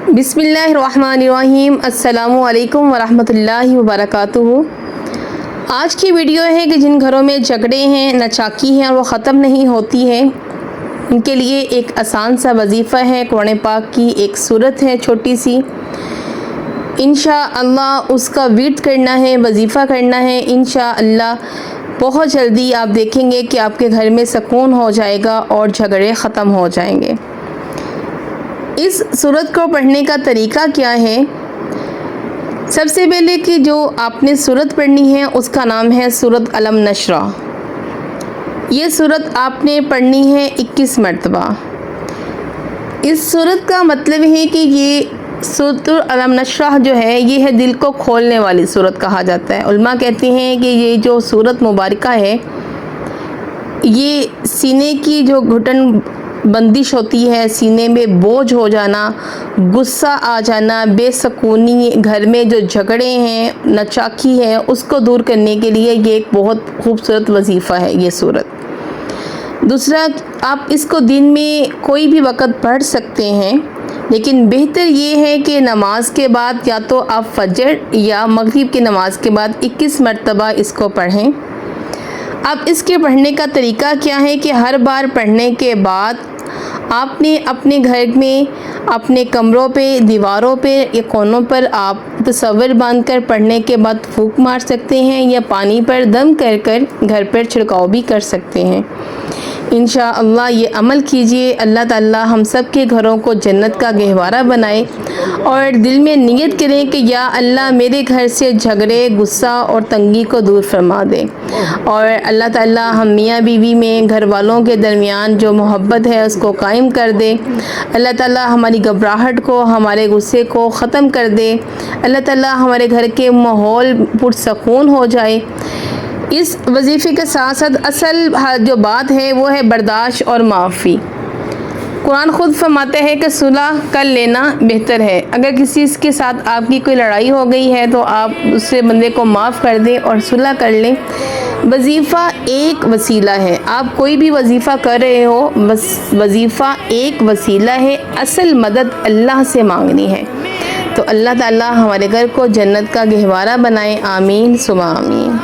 बिस्मिल्लाहिर्रहमानिर्रहीम। अस्सलामु अलैकुम वरहमतुल्लाहि वबरकातुहू। आज की वीडियो है कि जिन घरों में झगड़े हैं, नाचाकी हैं और वो ख़त्म नहीं होती है, उनके लिए एक आसान सा वजीफ़ा है। कुरान पाक की एक सूरत है छोटी सी, इंशाअल्लाह उसका विर्द करना है, वजीफ़ा करना है। इंशाअल्लाह बहुत जल्दी आप देखेंगे कि आपके घर में सुकून हो जाएगा और झगड़े ख़त्म हो जाएंगे। इस सूरत को पढ़ने का तरीका क्या है? सबसे पहले कि जो आपने सूरत पढ़नी है उसका नाम है सूरत अलम नशरा। ये सूरत आपने पढ़नी है 21 मरतबा। इस सूरत का मतलब है कि ये सूरत अलम नशरा जो है, ये है दिल को खोलने वाली सूरत कहा जाता है। उलमा कहते हैं कि ये जो सूरत मुबारका है, ये सीने की जो घुटन बंदिश होती है, सीने में बोझ हो जाना, गुस्सा आ जाना, बेसकूनी, घर में जो झगड़े हैं, नाचाकी है, उसको दूर करने के लिए ये एक बहुत खूबसूरत वजीफ़ा है ये सूरत। दूसरा, आप इसको दिन में कोई भी वक़्त पढ़ सकते हैं, लेकिन बेहतर ये है कि नमाज के बाद या तो आप फजर या मगरिब की नमाज के बाद 21 मरतबा इसको पढ़ें। अब इसके पढ़ने का तरीका क्या है कि हर बार पढ़ने के बाद आपने अपने घर में, अपने कमरों पे, दीवारों पे या कोनों पर आप तस्वीर बांध कर पढ़ने के बाद फूंक मार सकते हैं या पानी पर दम कर कर घर पर छिड़काव भी कर सकते हैं। इंशाअल्लाह ये अमल कीजिए। अल्लाह ताला हम सब के घरों को जन्नत का गहवारा बनाए और दिल में नियत करें कि या अल्लाह मेरे घर से झगड़े, गुस्सा और तंगी को दूर फरमा दे, और अल्लाह ताला हम मियाँ बीवी में, घर वालों के दरमियान जो मोहब्बत है उसको कायम कर दे। अल्लाह ताला हमारी घबराहट को, हमारे गुस्से को ख़त्म कर दे। अल्लाह ताला हमारे घर के माहौल पुरसकून हो जाए। इस वजीफ़े के साथ साथ असल जो बात है वो है बर्दाश्त और माफ़ी। कुरान खुद फरमाते हैं कि सुलह कर लेना बेहतर है। अगर किसी के साथ आपकी कोई लड़ाई हो गई है तो आप दूसरे बंदे को माफ़ कर दें और सुलह कर लें। वजीफ़ा एक वसीला है। आप कोई भी वजीफ़ा कर रहे हो, बस वजीफ़ा एक वसीला है, असल मदद अल्लाह से मांगनी है। तो अल्लाह ताला हमारे घर को जन्नत का गहवारा बनाए। आमीन सुमा आमीन।